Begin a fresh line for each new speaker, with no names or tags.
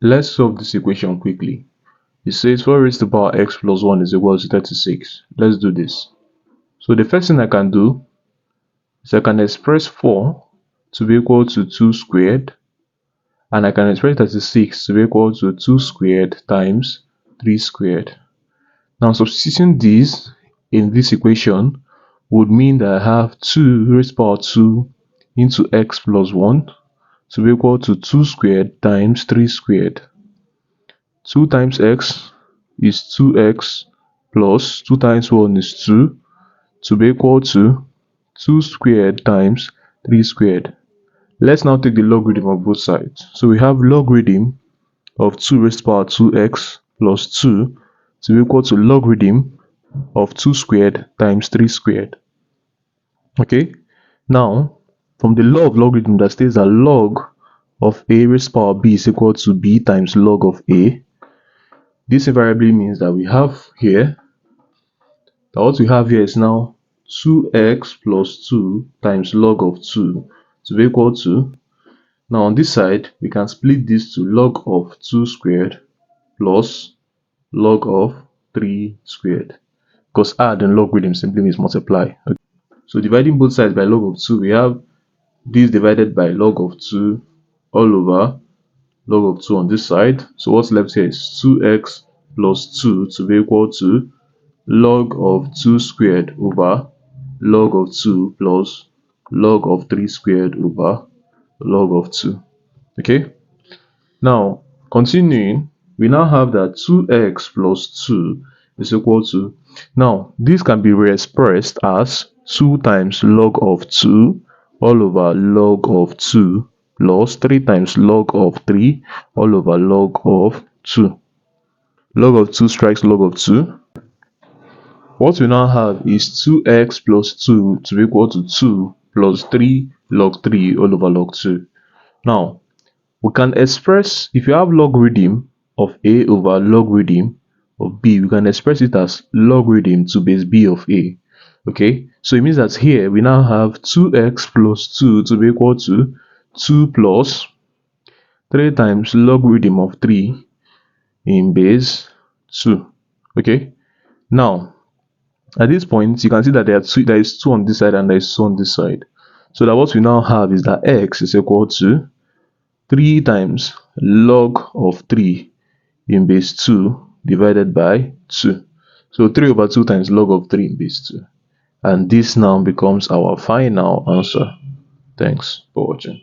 Let's solve this equation quickly. It says 4 raised to the power x plus 1 is equal to 36. Let's do this. So the first thing I can do is I can express 4 to be equal to 2 squared, and I can express 36 to be equal to 2 squared times 3 squared. Now substituting this in this equation would mean that I have 2 raised to the power 2 into x plus 1 to be equal to 2 squared times 3 squared. 2 times x is 2x plus 2 times 1 is 2 to be equal to 2 squared times 3 squared. Let's now take the logarithm of both sides. So we have logarithm of 2 raised to the power 2x plus 2 to be equal to logarithm of 2 squared times 3 squared. Okay, now from the law of logarithm that states that log of a raised to the power b is equal to b times log of a, this invariably means that we have here, that what we have here is now 2x plus 2 times log of 2 to be equal to, now on this side we can split this to log of 2 squared plus log of 3 squared, because add and logarithm simply means multiply. Okay. So dividing both sides by log of 2, we have this divided by log of 2 all over log of 2 on this side. So what's left here is 2x plus 2 to be equal to log of 2 squared over log of 2 plus log of 3 squared over log of 2. Okay, now continuing, we now have that 2x plus 2 is equal to, now this can be re-expressed as 2 times log of 2 all over log of 2 plus 3 times log of 3 all over log of 2. Log of 2 strikes log of 2. What we now have is 2x plus 2 to be equal to 2 plus 3 log 3 all over log 2. Now, we can express, if you have logarithm of a over logarithm of b, we can express it as logarithm to base b of a. Okay, so it means that here we now have 2x plus 2 to be equal to 2 plus 3 times logarithm of 3 in base 2. Okay, now at this point you can see that there is 2 on this side and there is 2 on this side. So that what we now have is that x is equal to 3 times log of 3 in base 2 divided by 2. So 3 over 2 times log of 3 in base 2. And this now becomes our final answer. Thanks for watching.